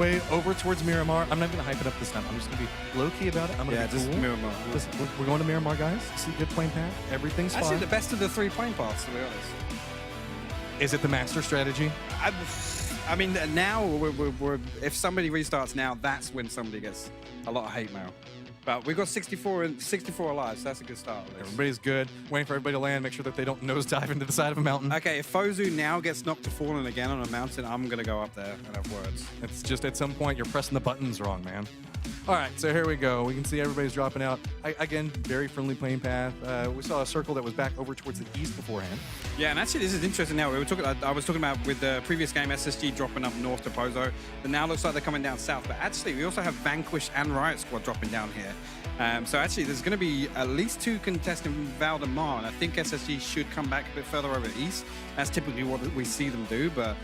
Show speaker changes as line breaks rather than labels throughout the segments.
way over towards Miramar. I'm not going to hype it up this time. I'm just going to be low-key about it. I'm going to be
just
cool.
Miramar.
Listen, we're going to Miramar, guys. See, good plane path. Everything's
Actually,
fine.
the best of the 3 plane paths, to be honest.
Is it the master strategy?
I mean, now, if somebody restarts now, that's when somebody gets a lot of hate mail. But we've got 64 alive, so that's a good start.
Everybody's good. Waiting for everybody to land. Make sure that they don't nosedive into the side of a mountain.
Okay, if Fozu now gets knocked to falling again on a mountain, I'm going to go up there and have words.
It's just at some point you're pressing the buttons wrong, man. All right, so here we go. We can see everybody's dropping out. Again, very friendly plane path. We saw a circle that was back over towards the east beforehand.
Yeah, and actually this is interesting now. I was talking about with the previous game, SSG dropping up north to Pozo. But now looks like they're coming down south. But actually, we also have Vanquish and Riot Squad dropping down here. So actually, there's going to be at least 2 contests in Valdemar, and I think SSG should come back a bit further over east. That's typically what we see them do, but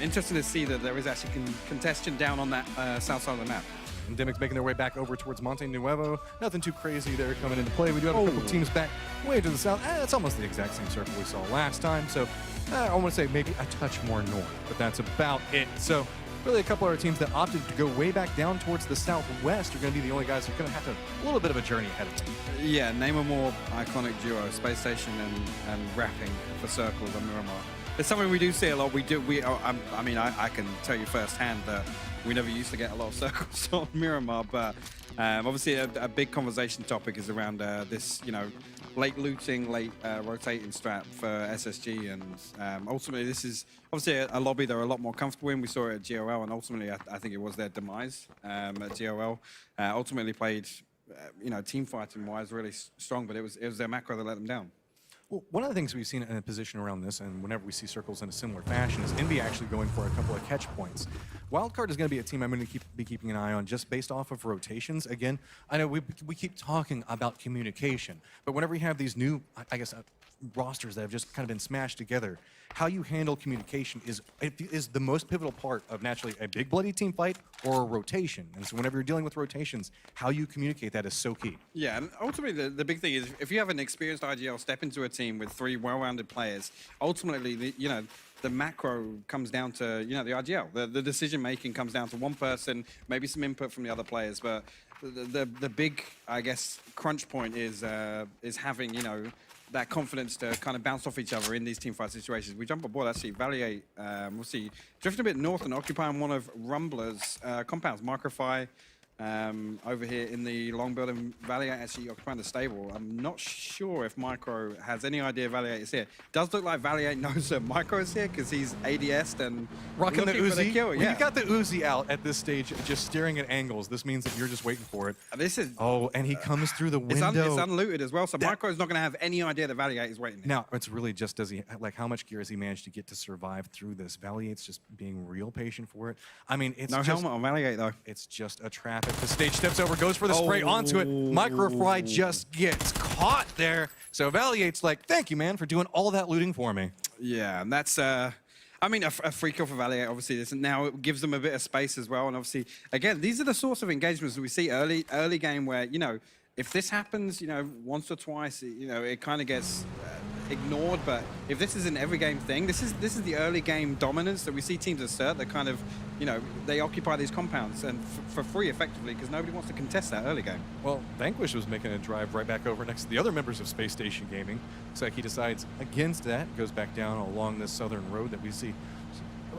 interesting to see that there is actually contention down on that south side of the map.
Endemic's making their way back over towards Monte Nuevo. Nothing too crazy there coming into play. We do have a couple teams back way to the south. It's almost the exact same circle we saw last time, so I want to say maybe a touch more north, but that's about it. So really a couple other teams that opted to go way back down towards the southwest are going to be the only guys who are going to have a little bit of a journey ahead of them.
Yeah, name a more iconic duo, Space Station and rapping for circles on Miramar. It's something we do see a lot. I mean, I can tell you firsthand that we never used to get a lot of circles on Miramar, but obviously a big conversation topic is around this, late looting, late rotating strat for SSG, and ultimately this is obviously a lobby they're a lot more comfortable in. We saw it at GOL, and ultimately I think it was their demise at GOL. Ultimately played, team fighting wise really strong, but it was their macro that let them down.
Well, one of the things we've seen in a position around this, and whenever we see circles in a similar fashion, is Envy actually going for a couple of catch points. Wildcard is going to be a team I'm going to be keeping an eye on just based off of rotations. Again, I know we keep talking about communication, but whenever we have these new, I guess, rosters that have just kind of been smashed together, how you handle communication is the most pivotal part of naturally a big bloody team fight or a rotation. And so whenever you're dealing with rotations, how you communicate that is so key.
Yeah, and ultimately the big thing is if you have an experienced IGL step into a team with 3 well-rounded players, ultimately the macro comes down to the IGL. The decision making comes down to one person, maybe some input from the other players, but the big, I guess, crunch point is having that confidence to kind of bounce off each other in these teamfight situations. We jump aboard, actually, Valiate, we'll see, drifting a bit north and occupying one of Rumbler's compounds, Microfy, over here in the long building. Valiate actually occupying the stable. I'm not sure if Micro has any idea Valiate is here. Does look like Valiate knows that Micro is here because he's ADS'd and
rocking the Uzi.
When
you got the Uzi out at this stage, just staring at angles, this means that you're just waiting for it.
This is
and he comes through the window.
It's unlooted as well, so Micro's not going to have any idea that Valiate is waiting.
Now, it's really just how much gear has he managed to get to survive through this? Valiate's just being real patient for it. I mean, it's
no helmet on Valiate though.
It's just a trap. If the stage steps over, goes for the spray onto it. Microfry just gets caught there. So Valiate's like, thank you, man, for doing all that looting for me.
Yeah, and that's, I mean, a free kill for Valiate, obviously. Now it gives them a bit of space as well. And obviously, again, these are the sorts of engagements that we see early game where, if this happens, once or twice, it kind of gets ignored. But if this is an every game thing, this is the early game dominance that we see teams assert. That kind of, they occupy these compounds and for free effectively because nobody wants to contest that early game.
Well, Vanquish was making a drive right back over next to the other members of Space Station Gaming. Looks like he decides against that, goes back down along this southern road that we see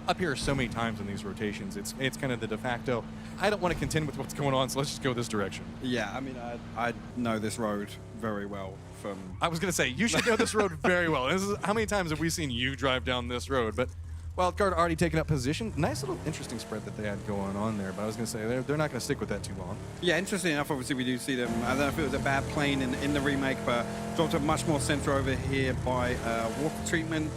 up here so many times in these rotations. It's kind of the de facto. I don't want to contend with what's going on, so let's just go this direction.
Yeah, I mean, I know this road very well from...
I was going to say, you should know this road very well. How many times have we seen you drive down this road? But Wildcard already taken up position. Nice little interesting spread that they had going on there, but I was going to say, they're not going to stick with that too long.
Yeah, interesting enough, obviously we do see them. I don't know if it was a bad plane in the remake, but dropped up much more center over here by water treatment.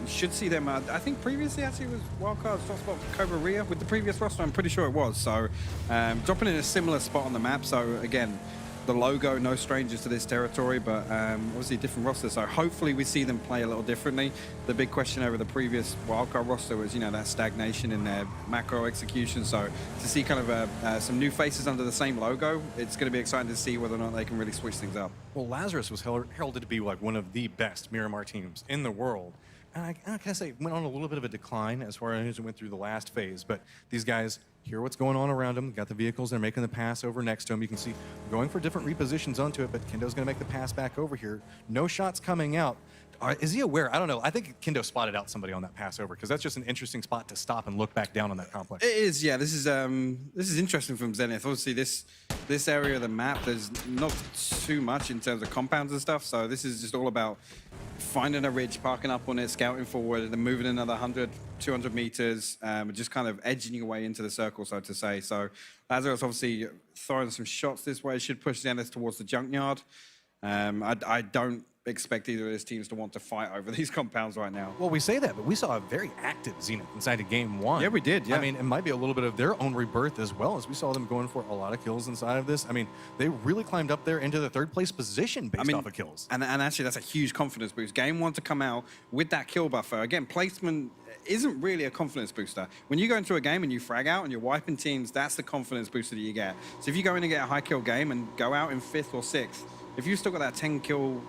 Should see them, I think previously actually it was Wildcard's top spot for Cobra Ria with the previous roster, I'm pretty sure it was. So dropping in a similar spot on the map. So again, the logo, no strangers to this territory, but obviously different rosters. So hopefully we see them play a little differently. The big question over the previous Wildcard roster was, that stagnation in their macro execution. So to see kind of some new faces under the same logo, it's going to be exciting to see whether or not they can really switch things up.
Well, Lazarus was heralded to be like one of the best Miramar teams in the world. and I gotta say, went on a little bit of a decline as far as it went through the last phase. But these guys hear what's going on around them. Got the vehicles. They're making the pass over next to them. You can see going for different repositions onto it. But Kendo's going to make the pass back over here. No shots coming out. Is he aware? I don't know. I think Kendo spotted out somebody on that pass over because that's just an interesting spot to stop and look back down on that complex.
It is, yeah. This is interesting from Zenith. Obviously, this area of the map, there's not too much in terms of compounds and stuff. So this is just all about finding a ridge, parking up on it, scouting forward, and then moving another 100, 200 meters, just kind of edging your way into the circle, so to say. So Lazarus obviously throwing some shots this way, should push Zenith towards the junkyard. I don't expect either of those teams to want to fight over these compounds right now.
Well, we say that, but we saw a very active Zenith inside of game one.
Yeah, we did, yeah.
I mean, it might be a little bit of their own rebirth as well, as we saw them going for a lot of kills inside of this. I mean, they really climbed up there into the third place position based off of kills.
And actually, that's a huge confidence boost. Game one to come out with that kill buffer. Again, placement isn't really a confidence booster. When you go into a game and you frag out and you're wiping teams, that's the confidence booster that you get. So if you go in and get a high kill game and go out in 5th or 6th, if you've still got that 10 kill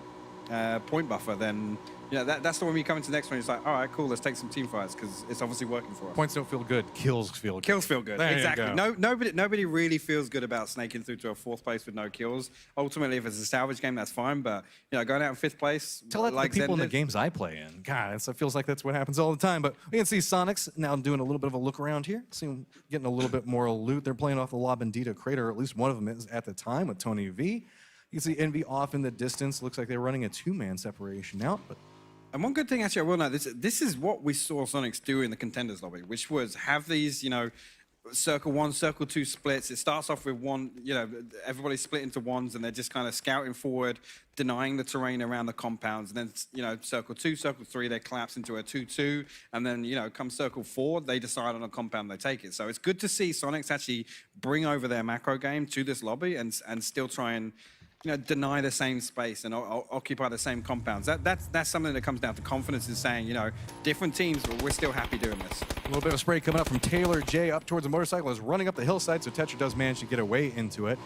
point buffer, then that's the one you come into the next one. It's like, all right, cool, let's take some team fights because it's obviously working for us.
Points don't feel good, kills feel good.
Kills feel good,
there
exactly. Nobody really feels good about snaking through to a 4th place with no kills. Ultimately, if it's a salvage game, that's fine. But going out in 5th place,
tell that
like
to the people in the
Zen
games I play in. God, it feels like that's what happens all the time. But we can see Sonics now doing a little bit of a look around here, see them getting a little bit more loot. They're playing off the La Bandita crater, or at least one of them is at the time with Tony V. You can see Envy off in the distance. Looks like they're running a 2-man separation out. But
And one good thing, actually, I will note, this is what we saw Sonics do in the contenders lobby, which was have these, circle 1, circle 2 splits. It starts off with one, everybody split into ones, and they're just kind of scouting forward, denying the terrain around the compounds. And then, circle 2, circle 3, they collapse into a 2-2. And then, come circle 4, they decide on a compound, they take it. So it's good to see Sonics actually bring over their macro game to this lobby and still try and deny the same space and occupy the same compounds. That's something that comes down to confidence in saying, different teams, but we're still happy doing this.
a little bit of spray coming up from Taylor J up towards the motorcycle, is running up the hillside, so Tetra does manage to get away into it.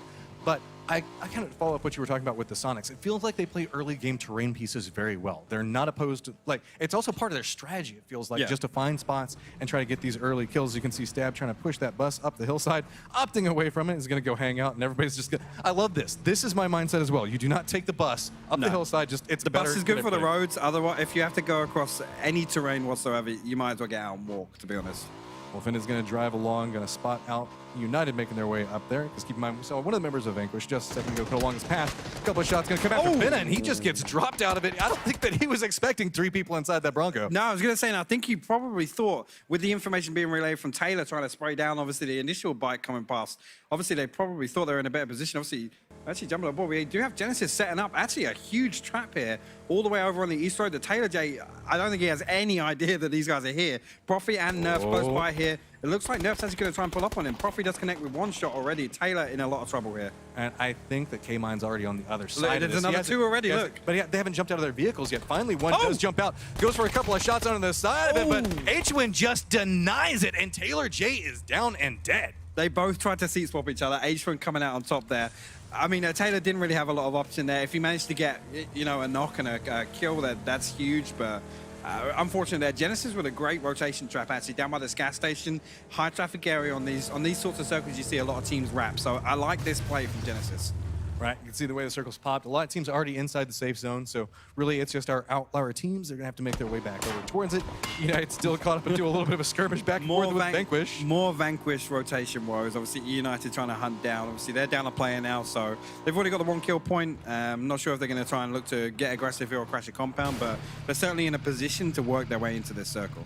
But I kind of follow up what you were talking about with the Sonics. It feels like they play early game terrain pieces very well. They're not opposed to, it's also part of their strategy, it feels like, just to find spots and try to get these early kills. You can see Stab trying to push that bus up the hillside, opting away from it. He's going to go hang out, and everybody's just going to... I love this. This is my mindset as well. You do not take the bus up the hillside. Just it's
the
better.
Bus is good for the roads. Otherwise, if you have to go across any terrain whatsoever, you might as well get out and walk, to be honest.
Wolfen is going to drive along, going to spot out United making their way up there. Because keep in mind, we saw one of the members of Vanquish just a second ago cut along his path. A couple of shots going to come after Finna, and he just gets dropped out of it. I don't think that he was expecting 3 people inside that Bronco.
No, I was going to say, and I think he probably thought, with the information being relayed from Taylor trying to spray down, obviously, the initial bike coming past, obviously, they probably thought they were in a better position. Obviously, actually jumping on board, we do have Genesis setting up actually a huge trap here all the way over on the east road. The Taylor J, I don't think he has any idea that these guys are here. Profi and Nerf close by here. It looks like Nerf's actually going to try and pull up on him. Profi does connect with 1 shot already. Taylor in a lot of trouble here.
And I think that K-Mine's already on the other side.
There's another 2 already, look.
But they haven't jumped out of their vehicles yet. Finally, one does jump out. Goes for a couple of shots on the side of it, but H-Win just denies it, and Taylor J is down and dead.
They both tried to seat swap each other. H-Win coming out on top there. I mean, Taylor didn't really have a lot of option there. If he managed to get, a knock and a kill, that's huge. But unfortunately there, Genesis with a great rotation trap actually down by this gas station. High traffic area on these sorts of circles, you see a lot of teams wrap. So I like this play from Genesis.
Right, you can see the way the circle's popped. A lot of teams are already inside the safe zone, so really it's just our outlier teams. They're going to have to make their way back over towards it. United still caught up into a little bit of a skirmish back and forth with Vanquish.
More Vanquish rotation woes. Obviously, United trying to hunt down. Obviously, they're down a player now, so they've already got the 1 kill point. I'm not sure if they're going to try and look to get aggressive here or crash a compound, but they're certainly in a position to work their way into this circle.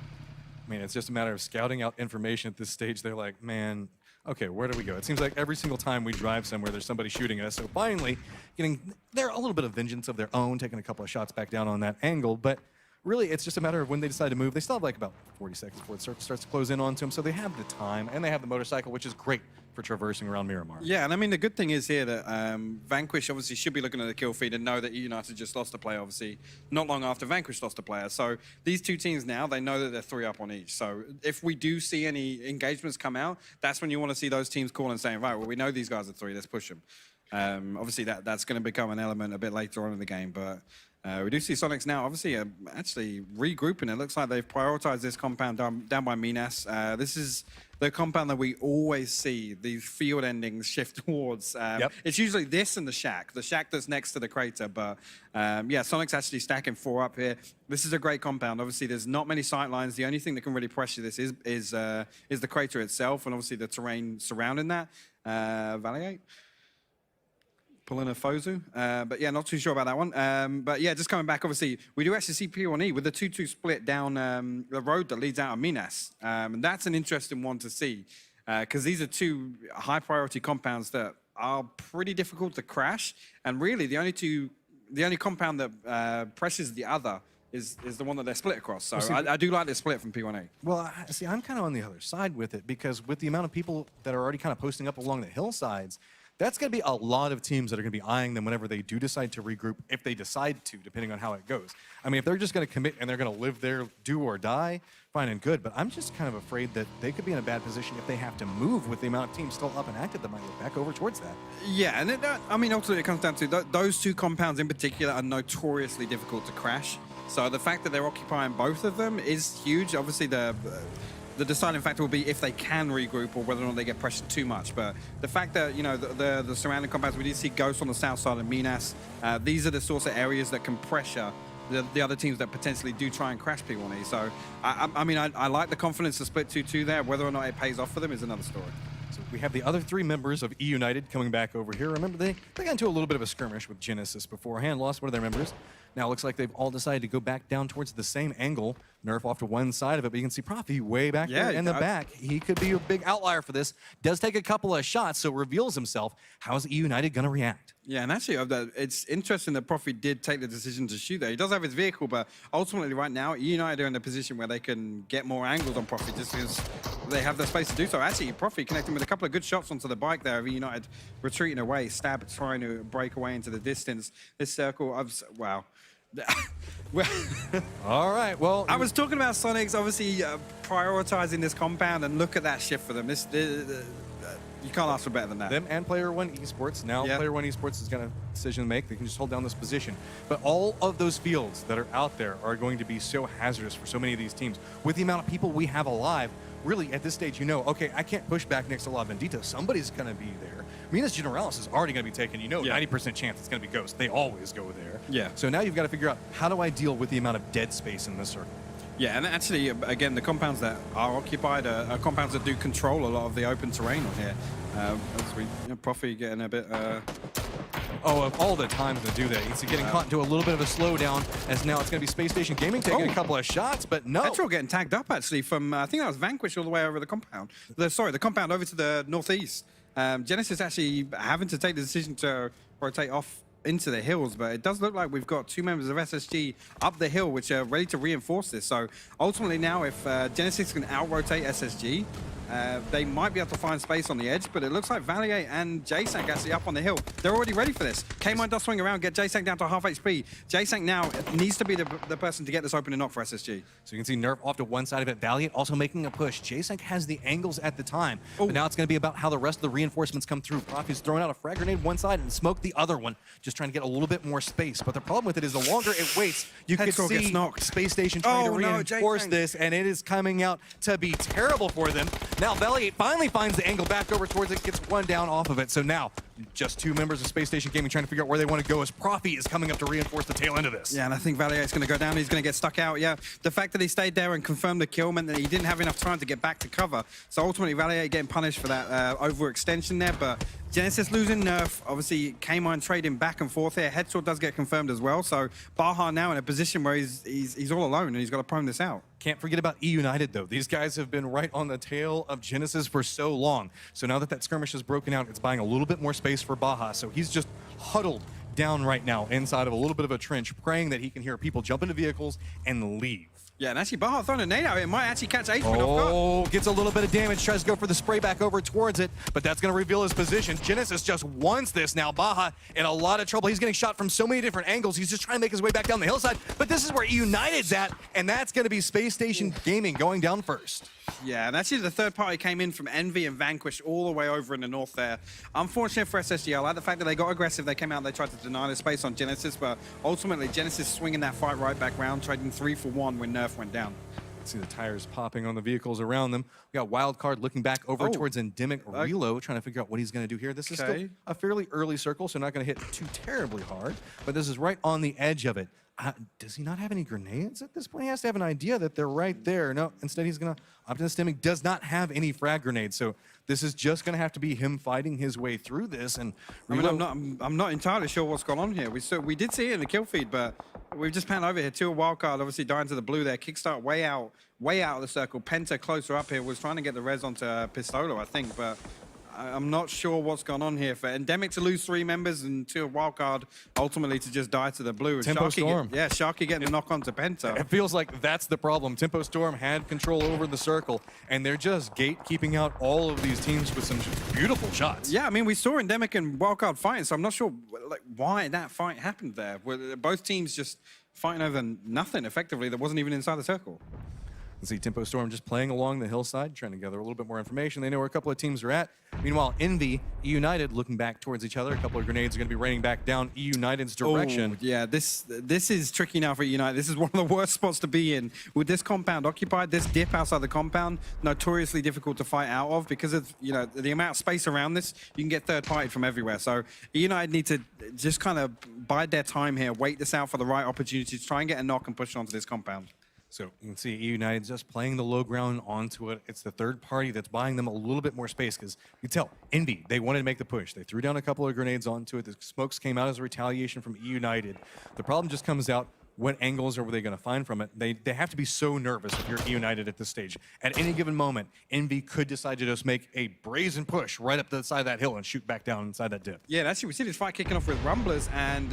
I mean, it's just a matter of scouting out information at this stage. They're like, man, okay, where do we go? It seems like every single time we drive somewhere, there's somebody shooting at us. So finally, getting there a little bit of vengeance of their own, taking a couple of shots back down on that angle. But really, it's just a matter of when they decide to move. They still have like about 40 seconds before it starts to close in onto them. So they have the time, and they have the motorcycle, which is great for traversing around Miramar.
Yeah, and I mean, the good thing is here that Vanquish obviously should be looking at the kill feed and know that United just lost a player, obviously, not long after Vanquish lost a player. So these 2 teams now, they know that they're 3 up on each. So if we do see any engagements come out, that's when you want to see those teams call and saying, right, well, we know these guys are 3, let's push them. Obviously, that's going to become an element a bit later on in the game, but We do see Sonics now, obviously, actually regrouping. It looks like they've prioritized this compound down by Minas. This is the compound that we always see these field endings shift towards. It's usually this and the shack that's next to the crater. But yeah, Sonic's actually stacking 4 up here. This is a great compound. Obviously, there's not many sight lines. The only thing that can really pressure this is the crater itself, and obviously the terrain surrounding that. Valiate. Pulling a Fozu. But yeah, not too sure about that one. But yeah, just coming back, obviously, we do actually see P1E with the 2-2 split down the road that leads out of Minas. And that's an interesting one to see, because these are 2 high-priority compounds that are pretty difficult to crash. And really, the only compound that pressures the other is the one that they're split across. So I do like this split from P1A.
Well, see, I'm kind of on the other side with it, because with the amount of people that are already kind of posting up along the hillsides, that's going to be a lot of teams that are going to be eyeing them whenever they do decide to regroup, if they decide to, depending on how it goes. I mean, if they're just going to commit and they're going to live there, do or die, fine and good. But I'm just kind of afraid that they could be in a bad position if they have to move with the amount of teams still up and active that might look back over towards that.
Yeah, and I mean, ultimately it comes down to those 2 compounds in particular are notoriously difficult to crash. So the fact that they're occupying both of them is huge. Obviously, the deciding factor will be if they can regroup or whether or not they get pressured too much. But the fact that, you know, the surrounding compounds, we did see Ghost on the south side of Minas. These are the sorts of areas that can pressure the other teams that potentially do try and crash P1E. So, I mean, I like the confidence to split 2-2 there. Whether or not it pays off for them is another story.
So we have the other 3 members of E United coming back over here. Remember, they got into a little bit of a skirmish with Genesis beforehand, lost one of their members. Now it looks like they've all decided to go back down towards the same angle. Nerf off to one side of it, but you can see Profi way back there in the back. He could be a big outlier for this. Does take a couple of shots, so reveals himself. How's E United going to react? Yeah,
and actually, it's interesting that Profi did take the decision to shoot there. He does have his vehicle, but ultimately right now, E United are in a position where they can get more angles on Profi just because they have the space to do so. Actually, Profi connecting with a couple of good shots onto the bike there of E United retreating away. Stab trying to break away into the distance. This circle, wow.
All right, well,
I was talking about Sonics obviously prioritizing this compound, and look at that shift for them. You can't ask for better than that.
Them and Player One Esports. Now Player One Esports is going to decision to make. They can just hold down this position. But all of those fields that are out there are going to be so hazardous for so many of these teams. With the amount of people we have alive, really at this stage, you know, okay, I can't push back next to La Bendita. Somebody's going to be there. Minas Generalis is already going to be taken. You know, 90% chance it's going to be Ghost. They always go there.
Yeah.
So now you've got to figure out, how do I deal with the amount of dead space in this circle?
Yeah, and actually, again, the compounds that are occupied are compounds that do control a lot of the open terrain on here. Profi getting a bit...
of all the times to do that. He's getting caught into a little bit of a slowdown, as now it's going to be Space Station Gaming taking a couple of shots, but no.
Petrol getting tagged up, actually, from, I think that was Vanquish all the way over the compound. The compound over to the northeast. Genesis actually having to take the decision to rotate off into the hills, but it does look like we've got 2 members of SSG up the hill, which are ready to reinforce this. So ultimately now, if Genesis can out-rotate SSG, they might be able to find space on the edge, but it looks like Valier and J-Sank actually up on the hill. They're already ready for this. K-Mine does swing around, get J-Sank down to half HP. J-Sank now needs to be the person to get this opening knock for SSG.
So you can see Nerf off to one side of it. Valiant also making a push. J-Sank has the angles at the time, but now it's going to be about how the rest of the reinforcements come through. Profi's throwing out a frag grenade one side and smoke the other one, just trying to get a little bit more space. But the problem with it is the longer it waits, you can see Space Station trying to reinforce this, and it is coming out to be terrible for them. Now Valiant finally finds the angle back over towards it, gets one down off of it. So now just 2 members of Space Station Gaming trying to figure out where they want to go as Profi is coming up to reinforce the tail end of this.
Yeah, and I think Valier is going to go down. He's going to get stuck out. Yeah, the fact that he stayed there and confirmed the kill meant that he didn't have enough time to get back to cover. So ultimately, Valier getting punished for that overextension there. But Genesis losing Nerf. Obviously, K-Mine trading back and forth here. Headshot does get confirmed as well. So Baja now in a position where he's all alone and he's got to prone this out.
Can't forget about E United, though. These guys have been right on the tail of Genesis for so long. So now that skirmish is broken out, it's buying a little bit more space for Baja. So he's just huddled down right now inside of a little bit of a trench, praying that he can hear people jump into vehicles and leave.
Yeah, and actually Baha throwing a nade out. It might actually catch H-Man off guard.
Oh, gets a little bit of damage, tries to go for the spray back over towards it, but that's going to reveal his position. Genesis just wants this now. Baha in a lot of trouble. He's getting shot from so many different angles. He's just trying to make his way back down the hillside, but this is where United's at, and that's going to be Space Station Gaming going down first.
Yeah, and actually the third party came in from Envy and Vanquish all the way over in the north there. Unfortunate for SSG. I like the fact that they got aggressive. They came out and they tried to deny the space on Genesis, but ultimately Genesis swinging that fight right back round, trading 3 for 1 when Nerf went down.
See the tires popping on the vehicles around them. We got Wildcard looking back over towards Endemic Reload, trying to figure out what he's going to do here. This is still a fairly early circle, so not going to hit too terribly hard, but this is right on the edge of it. Does he not have any grenades at this point? He has to have an idea that they're right there. No, instead he's going to Optimus Demic does not have any frag grenades, so this is just going to have to be him fighting his way through this. And
I mean, I'm not entirely sure what's going on here. We did see it in the kill feed, but we've just panned over here. Two Wildcard obviously dying to the blue there. Kickstart way out of the circle. Penta closer up here was trying to get the res onto Pistolo, I think, but I'm not sure what's going on here. For Endemic to lose 3 members and 2 Wildcard ultimately to just die to the blue.
Tempo Storm.
Sharky getting a knock onto Penta.
It feels like that's the problem. Tempo Storm had control over the circle, and they're just gatekeeping out all of these teams with some beautiful shots.
Yeah, I mean, we saw Endemic and Wildcard fighting, so I'm not sure why that fight happened there. Both teams just fighting over nothing, effectively, that wasn't even inside the circle.
Let's see Tempo Storm just playing along the hillside, trying to gather a little bit more information. They know where a couple of teams are at. Meanwhile, Envy, United looking back towards each other. A couple of grenades are going to be raining back down United's direction.
Oh, yeah, this is tricky now for United. This is one of the worst spots to be in. With this compound occupied, this dip outside the compound, notoriously difficult to fight out of because of the amount of space around this. You can get third party from everywhere. So United need to just kind of bide their time here, wait this out for the right opportunity to try and get a knock and push onto this compound.
So you can see United just playing the low ground onto it. It's the third party that's buying them a little bit more space because you can tell Envy, they wanted to make the push. They threw down a couple of grenades onto it. The smokes came out as a retaliation from United. The problem just comes out, what angles are they going to find from it? They have to be so nervous if you're United at this stage. At any given moment, Envy could decide to just make a brazen push right up the side of that hill and shoot back down inside that dip.
Yeah, and actually we see this fight kicking off with Rumblers and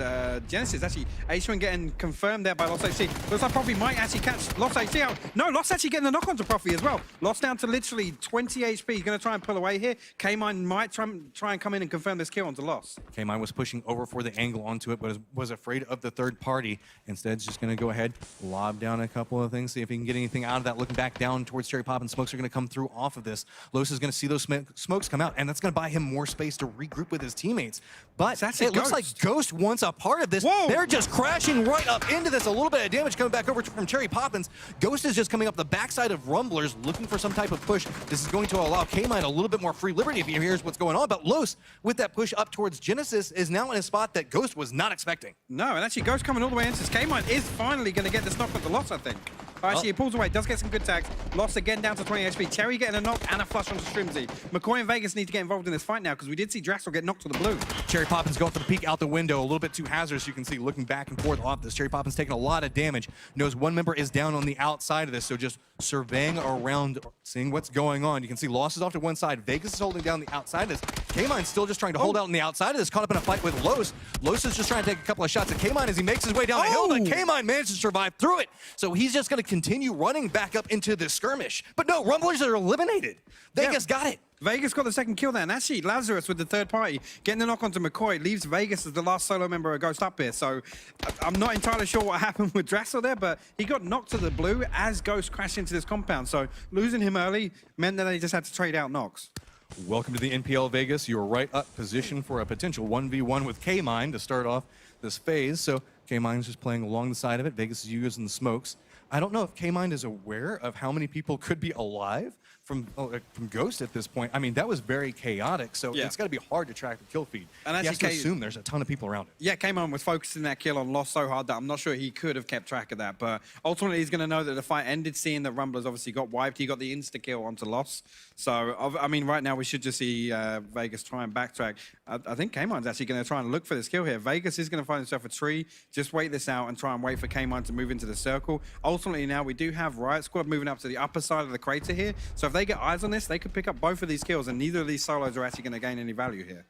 Genesis. Actually, H1 getting confirmed there by Lost HC. Looks like Profi might actually catch Lost HC out. No, Lost actually getting the knock onto Profi as well. Lost down to literally 20 HP. He's going to try and pull away here. K-Mine might try and come in and confirm this kill onto Lost.
K-Mine was pushing over for the angle onto it, but was afraid of the third party. Instead, it's just going to go ahead, lob down a couple of things, see if he can get anything out of that. Looking back down towards Cherry Pop, and smokes are going to come through off of this. Los is going to see those smokes come out, and that's going to buy him more space to regroup with his teammates. But it looks like Ghost wants a part of this.
Whoa.
They're just crashing right up into this. A little bit of damage coming back over from Cherry Poppins. Ghost is just coming up the backside of Rumblers, looking for some type of push. This is going to allow K-Mine a little bit more free liberty if he hears what's going on. But Los, with that push up towards Genesis, is now in a spot that Ghost was not expecting.
No, and actually Ghost coming all the way into this. K-Mine is finally going to get this knock at the Loss, I think. Actually, he pulls away, does get some good tags. Loss again down to 20 HP. Cherry getting a knock and a flush onto Strimzy. McCoy and Vegas need to get involved in this fight now because we did see Draxel get knocked to the blue.
Cherry Poppins going for the peek out the window, a little bit too hazardous. You can see looking back and forth off this. Cherry Poppins taking a lot of damage. Knows one member is down on the outside of this, so just surveying around, seeing what's going on. You can see Loss is off to one side. Vegas is holding down the outside of this. K-Mine's still just trying to hold out on the outside of this, caught up in a fight with Los. Los is just trying to take a couple of shots at K-Mine as he makes his way down the hill, but K-Mine managed to survive through it. So he's just going to continue running back up into this skirmish. But no, Rumblers are eliminated. Vegas got it.
Vegas got the second kill there, and actually Lazarus with the third party getting the knock onto McCoy leaves Vegas as the last solo member of Ghost up here. So I'm not entirely sure what happened with Draxel there, but he got knocked to the blue as Ghost crashed into this compound. So losing him early meant that they just had to trade out knocks.
Welcome to the NPL Vegas. You're right up positioned for a potential 1v1 with K-Mine to start off this phase. So K-Mine's just playing along the side of it. Vegas is using the smokes. I don't know if K-Mine is aware of how many people could be alive from Ghost at this point. I mean, that was very chaotic, so it's got to be hard to track the kill feed. And he has to assume there's a ton of people around it.
Yeah, K-Mine was focusing that kill on Lost so hard that I'm not sure he could have kept track of that, but ultimately he's going to know that the fight ended, seeing that Rumblers obviously got wiped. He got the insta-kill onto Lost. So, I mean, right now we should just see Vegas try and backtrack. I think K-Mine's actually going to try and look for this kill here. Vegas is going to find himself a tree, just wait this out and try and wait for K-Mine to move into the circle. Ultimately now we do have Riot Squad moving up to the upper side of the crater here, so if they get eyes on this, they could pick up both of these kills, and neither of these solos are actually going to gain any value here.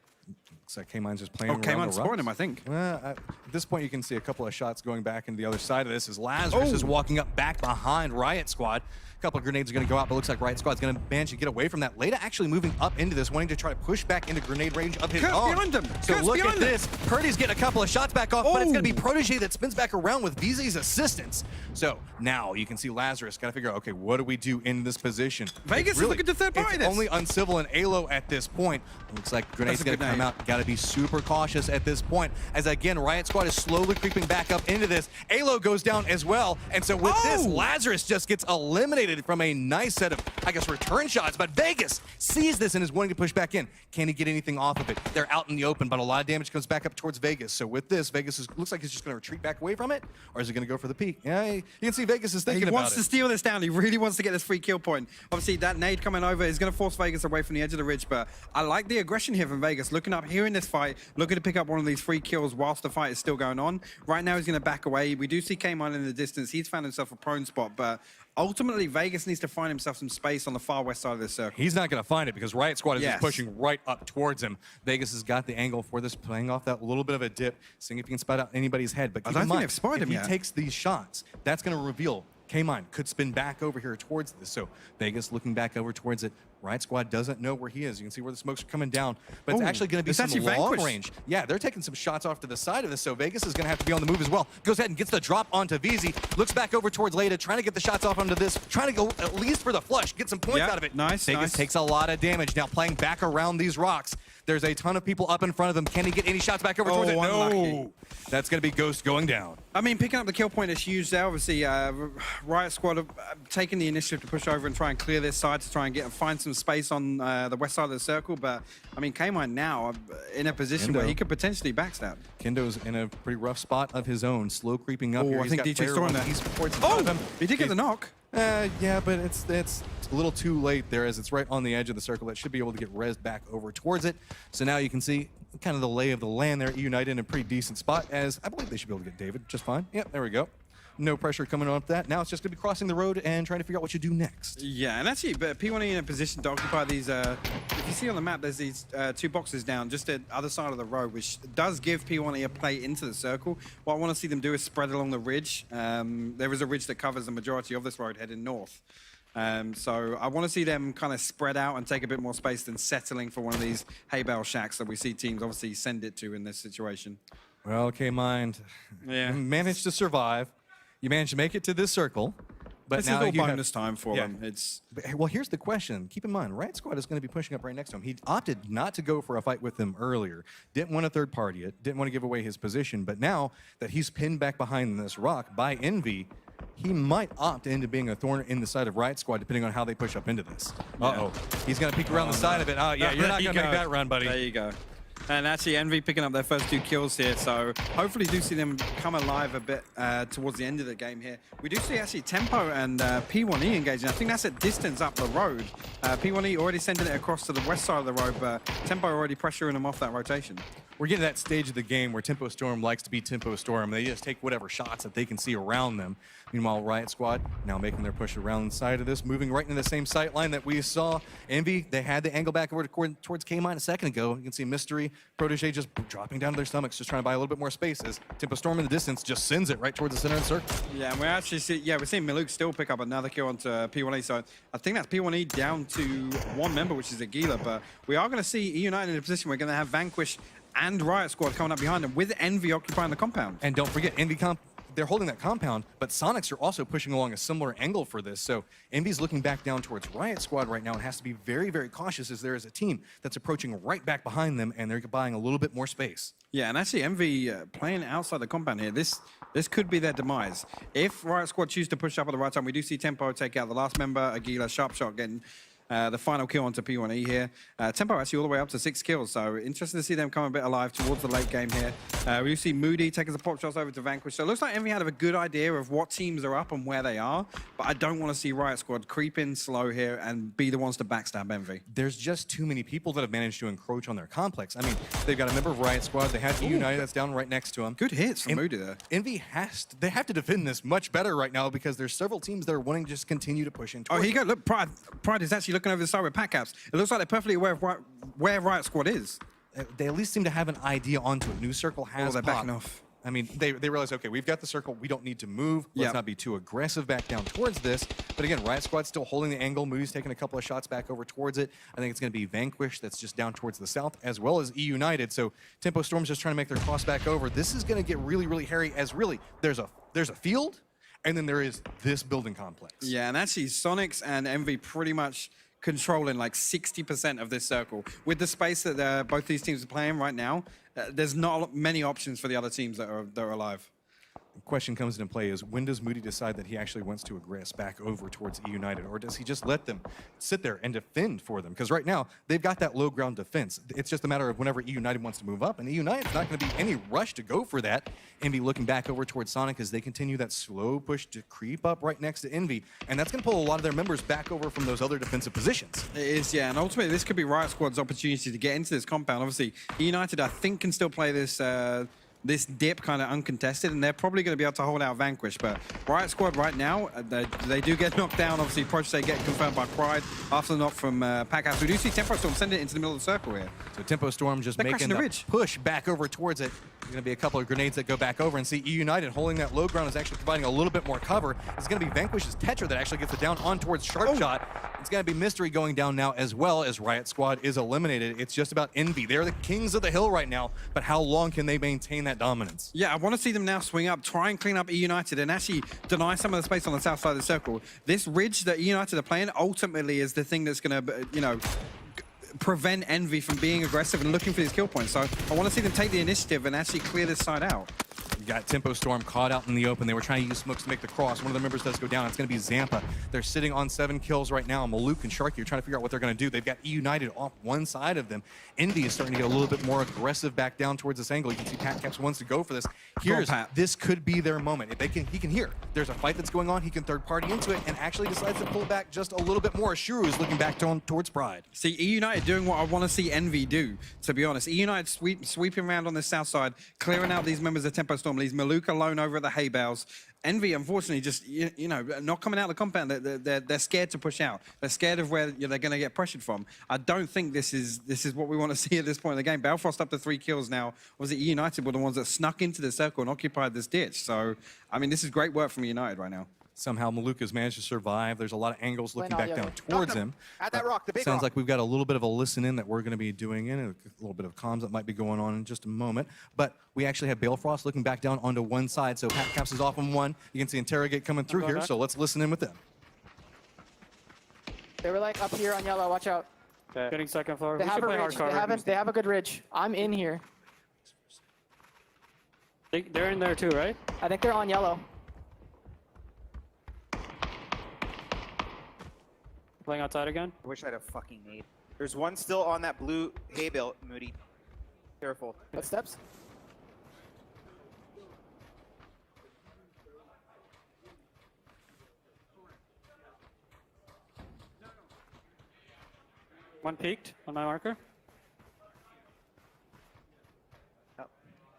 So K-Mine's just playing around
K-Mine's
the
supporting him, I think.
At this point, you can see a couple of shots going back into the other side of this as Lazarus is walking up back behind Riot Squad. A couple of grenades are going to go out, but looks like Riot Squad's going to manage to get away from that. Leda actually moving up into this, wanting to try to push back into grenade range of his own.
Behind him.
So look at this. Purdy's getting a couple of shots back off, but it's going to be Protege that spins back around with VZ's assistance. So now you can see Lazarus got to figure out, okay, what do we do in this position?
Vegas is looking to third party this.
Only Uncivil and Alo at this point. Looks like grenades going to come out. Got to be super cautious at this point. As again, Riot Squad is slowly creeping back up into this. Alo goes down as well. And so with this, Lazarus just gets eliminated from a nice set of, I guess, return shots. But Vegas sees this and is wanting to push back in. Can he get anything off of it? They're out in the open, but a lot of damage comes back up towards Vegas. So with this, Vegas looks like he's just going to retreat back away from it. Or is he going to go for the peak? Yeah, you can see Vegas is thinking about it.
He wants to steal this down. He really wants to get this free kill point. Obviously, that nade coming over is going to force Vegas away from the edge of the ridge. But I like the aggression here from Vegas. Looking up here in this fight, looking to pick up one of these free kills whilst the fight is still going on. Right now, he's going to back away. We do see K-Mine in the distance. He's found himself a prone spot, but ultimately, Vegas needs to find himself some space on the far west side of this circle.
He's not going to find it because Riot Squad is just pushing right up towards him. Vegas has got the angle for this, playing off that little bit of a dip, seeing if he can spot out anybody's head. But keep in mind, if he takes these shots, that's going to reveal K-Mine could spin back over here towards this. So Vegas looking back over towards it. Riot Squad doesn't know where he is. You can see where the smoke's coming down, but it's actually going to be some long range. Yeah, they're taking some shots off to the side of this, so Vegas is going to have to be on the move as well. Goes ahead and gets the drop onto VZ, looks back over towards Leda, trying to get the shots off onto this, trying to go at least for the flush, get some points out of it. Vegas takes a lot of damage. Now playing back around these rocks. There's a ton of people up in front of them. Can he get any shots back over towards it? No. That's going to be Ghost going down.
I mean, picking up the kill point is huge there. Obviously, Riot Squad have taken the initiative to push over and try and clear this side to try and find some space on the west side of the circle. But, I mean, K-Mine now in a position where he could potentially backstab.
Kendo's in a pretty rough spot of his own, slow creeping up here.
I think D2's throwing that. He did get the knock.
Yeah, but it's a little too late there as it's right on the edge of the circle. That should be able to get rezzed back over towards it. So now you can see kind of the lay of the land there. United in a pretty decent spot as I believe they should be able to get David just fine. Yep, there we go. No pressure coming on that. Now it's just going to be crossing the road and trying to figure out what you do next.
Yeah, and actually, P1E in a position to occupy these, if you see on the map, there's these two boxes down just at the other side of the road, which does give P1E a play into the circle. What I want to see them do is spread along the ridge. There is a ridge that covers the majority of this road heading north. So I want to see them kind of spread out and take a bit more space than settling for one of these hay bale shacks that we see teams obviously send it to in this situation.
Well, K-Mind managed to survive. You managed to make it to this circle, but
this
now
is all bonus time for them.
Well, here's the question. Keep in mind, Riot Squad is going to be pushing up right next to him. He opted not to go for a fight with them earlier. Didn't want to third party it. Didn't want to give away his position. But now that he's pinned back behind this rock by Envy, he might opt into being a thorn in the side of Riot Squad, depending on how they push up into this. Uh-oh. He's going to peek around the side of it. Oh, yeah, you're not going to make that run, buddy.
There you go. And actually, Envy picking up their first 2 kills here, so hopefully do see them come alive a bit towards the end of the game here. We do see actually Tempo and P1E engaging. I think that's at distance up the road. P1E already sending it across to the west side of the road, but Tempo already pressuring them off that rotation.
We're getting to that stage of the game where Tempo Storm likes to be Tempo Storm. They just take whatever shots that they can see around them. Meanwhile, Riot Squad now making their push around the side of this, moving right into the same sight line that we saw. Envy, they had the angle back over towards K-Mine a second ago. You can see Mystery, Protege just dropping down to their stomachs, just trying to buy a little bit more space as Tempo Storm in the distance just sends it right towards the center of the circle.
Yeah, and we're actually we're seeing Miluk still pick up another kill onto P1E. So I think that's P1E down to 1 member, which is Aguila. But we are going to see E United in a position we're going to have Vanquish and Riot Squad coming up behind them with Envy occupying the compound.
And don't forget, Envy they're holding that compound, but Sonics are also pushing along a similar angle for this. So Envy's looking back down towards Riot Squad right now and has to be very, very cautious as there is a team that's approaching right back behind them and they're buying a little bit more space.
Yeah, and actually Envy playing outside the compound here. This could be their demise. If Riot Squad choose to push up at the right time, we do see Tempo take out the last member, Aguila, sharp shot getting the final kill onto P1E here. Tempo actually all the way up to 6 kills, so interesting to see them come a bit alive towards the late game here. We see Moody taking the pop shots over to Vanquish, so it looks like Envy had a good idea of what teams are up and where they are, but I don't want to see Riot Squad creep in slow here and be the ones to backstab Envy.
There's just too many people that have managed to encroach on their complex. I mean, they've got a member of Riot Squad, they have United that's down right next to them.
Good hits from Moody there.
Envy they have to defend this much better right now because there's several teams that are wanting to just continue to push in towards
here you go. Look, Pride is actually looking over the side with Pack Caps. It looks like they're perfectly aware of where Riot Squad is.
They at least seem to have an idea onto it. New Circle has
they're backing off.
I mean, they realize, okay, we've got the circle. We don't need to move. Let's not be too aggressive back down towards this. But again, Riot Squad's still holding the angle. Moody's taking a couple of shots back over towards it. I think it's going to be Vanquish that's just down towards the south, as well as E United. So Tempo Storm's just trying to make their cross back over. This is going to get really, really hairy, as really there's a field, and then there is this building complex.
Yeah, and actually Sonics and Envy pretty much controlling like 60% of this circle. With the space that both these teams are playing right now, there's not many options for the other teams that are alive.
The question comes into play is, when does Moody decide that he actually wants to aggress back over towards E United, or does he just let them sit there and defend for them? Because right now, they've got that low ground defense. It's just a matter of whenever E United wants to move up, and E United's not going to be any rush to go for that. Envy looking back over towards Sonic as they continue that slow push to creep up right next to Envy, and that's going to pull a lot of their members back over from those other defensive positions.
It is, yeah, and ultimately this could be Riot Squad's opportunity to get into this compound. Obviously, E United, I think, can still play this this dip kind of uncontested, and they're probably going to be able to hold out Vanquish. But Riot Squad right now, they do get knocked down. Obviously, Protege get confirmed by Pride after the knock from Packhouse. We do see Tempo Storm send it into the middle of the circle here.
So Tempo Storm just making the push back over towards it. There's going to be a couple of grenades that go back over, and see E United holding that low ground is actually providing a little bit more cover. It's going to be Vanquish's Tetra that actually gets it down on towards Sharp Shot. It's going to be Mystery going down now as well, as Riot Squad is eliminated. It's just about Envy. They're the kings of the hill right now, but how long can they maintain that dominance?
Yeah, I want to see them now swing up, try and clean up E United, and actually deny some of the space on the south side of the circle. This ridge that E United are playing ultimately is the thing that's going to, you know, prevent Envy from being aggressive and looking for these kill points. So I want to see them take the initiative and actually clear this side out.
You got Tempo Storm caught out in the open. They were trying to use smokes to make the cross. One of the members does go down. It's going to be Zampa. They're sitting on 7 kills right now. Maluk and Sharky are trying to figure out what they're going to do. They've got E United off one side of them. Envy is starting to get a little bit more aggressive back down towards this angle. You can see Pat Caps wants to go for this. This could be their moment. If he can hear there's a fight that's going on, he can third party into it and actually decides to pull back just a little bit more. Shuru is looking back towards Pride.
See, E United doing what I want to see Envy do, to be honest. E United sweeping around on the south side, clearing out these members of Tempo Storm, leaves Maluk alone over at the hay bales. Envy, unfortunately, just, you know, not coming out of the compound. They're scared to push out. They're scared of where they're going to get pressured from. I don't think this is what we want to see at this point in the game. Balfrost up to 3 kills now. Was it United were the ones that snuck into the circle and occupied this ditch? So, I mean, this is great work from United right now.
Somehow Maluk has managed to survive. There's a lot of angles looking back down towards him.
At that rock, the big
sounds
rock.
like we've got a little bit of a listen in that we're going to be doing in, a little bit of comms that might be going on in just a moment. But we actually have Balefrost looking back down onto one side, so Pat Caps is off on one. You can see Interrogate coming through here, so let's listen in with them.
They were like up here on yellow, watch out.
Okay. Getting second floor.
They have a ridge, they have a good ridge. I'm in here.
They're in there too, right?
I think they're on yellow.
Playing outside again?
I wish I had a fucking nade. There's one still on that blue hay bale, Moody. Careful.
Footsteps.
One peeked on my marker.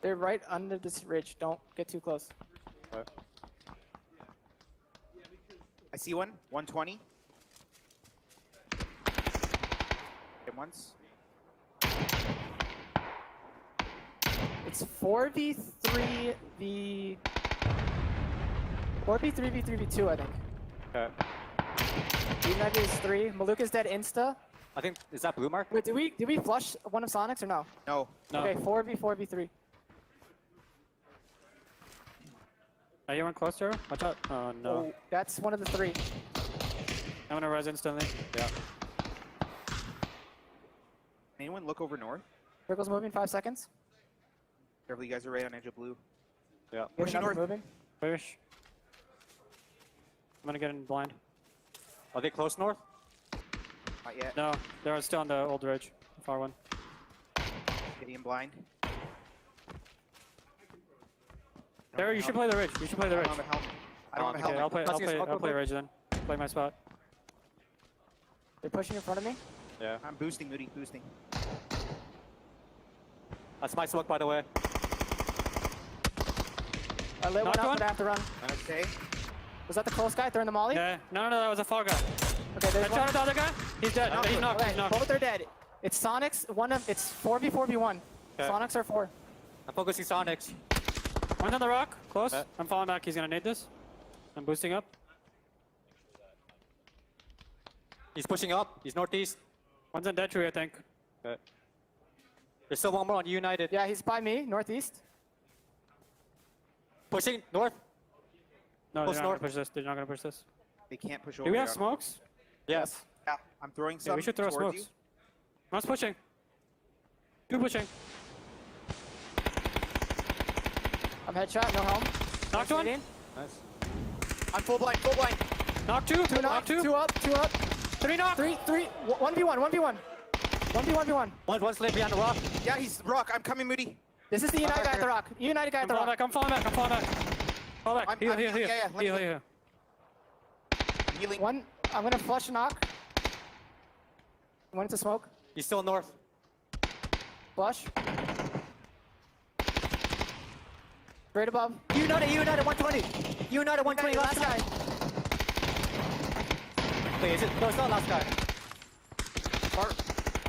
They're right under this ridge. Don't get too close.
Okay.
I see one. 120. Hit once.
It's 4v3 v 3v2, I think.
Okay.
United is 3. Maluk is dead insta.
I think, is that blue mark?
Wait, did we flush one of Sonic's or no?
No.
No.
Okay, 4v3.
I hear one closer. Watch out. Oh no.
Oh, that's one of the 3.
I'm gonna res instantly. Yeah.
Anyone look over north?
Circle's moving, 5 seconds.
Careful, you guys are right on edge of blue.
Yeah.
Pushing north.
Moving.
Push. I'm gonna get in blind. Are they close north?
Not yet.
No, they're still on the old ridge. The far one.
Getting in blind.
There, you should play the ridge. You should play the
I
ridge.
don't have a helmet. I don't have a
Okay,
helmet.
I'll play ridge then. Play my spot.
They're pushing in front of me.
Yeah.
I'm boosting, Moody, boosting.
That's my smoke, by the way.
I lit one
Knocked
up,
one?
but I have to run.
Okay.
Was that the close guy throwing the molly?
Yeah. No, that was a far guy.
Okay, there's
I
one.
shot the other guy. He's dead.
Knocked
He's
one.
knocked.
Okay,
He's knocked.
both are dead. It's Sonics. It's 4v4v1.
Okay.
Sonics are 4.
I'm focusing Sonics. One's on the rock, close.
Okay.
I'm falling back. He's gonna need this. I'm boosting up.
He's pushing up. He's northeast.
One's on dead tree, I think.
Okay. There's still one more on United.
Yeah, he's by me, northeast.
Pushing north.
No,
Close
they're not
north.
gonna push this. They're not gonna push this.
They can't push over.
Do we have
here.
smokes?
Yes.
Yeah, I'm throwing some.
Yeah, we should throw
towards
smokes. One's pushing. Two pushing.
I'm headshot, no helm.
Knocked one.
Nice.
You. I'm full blind, full blind.
Knock two.
Two knock,
Knock two.
two up, two up.
Three knock.
Three, 1v1, 1v1. 1v1.
One's laying behind the rock.
Yeah, he's rock. I'm coming, Moody.
This is the United guy at the rock. United guy at
I'm
the
falling
rock.
back. I'm falling back. I'm falling back. Fall back.
I'm-
Heal,
I'm-
heal, heal.
yeah, yeah, let me
Heal,
heal.
heal.
Healing.
One, I'm gonna flush knock. One to smoke.
He's still north.
Flush. Straight above.
United 120. United 120.
Last guy.
Wait, is it? No, it's not last guy.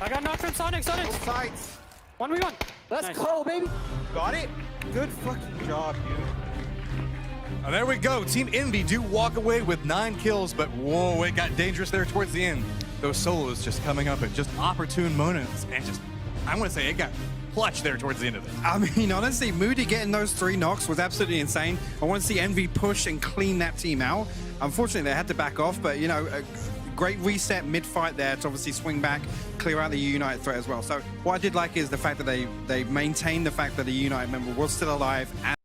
I got knocked from Sonic. Sonic.
Both sides.
1v1.
Let's
Nice.
go, baby.
Got it. Good fucking job, dude.
Oh, there we go. Team Envy do walk away with 9 kills, but whoa, it got dangerous there towards the end. Those solos just coming up at just opportune moments, and just, I want to say, it got clutch there towards the end of it.
I mean, honestly, Moody getting those 3 knocks was absolutely insane. I want to see Envy push and clean that team out. Unfortunately, they had to back off, but, you know, a great reset mid-fight there to obviously swing back, clear out the United threat as well. So what I did like is the fact that they maintained the fact that the United member was still alive.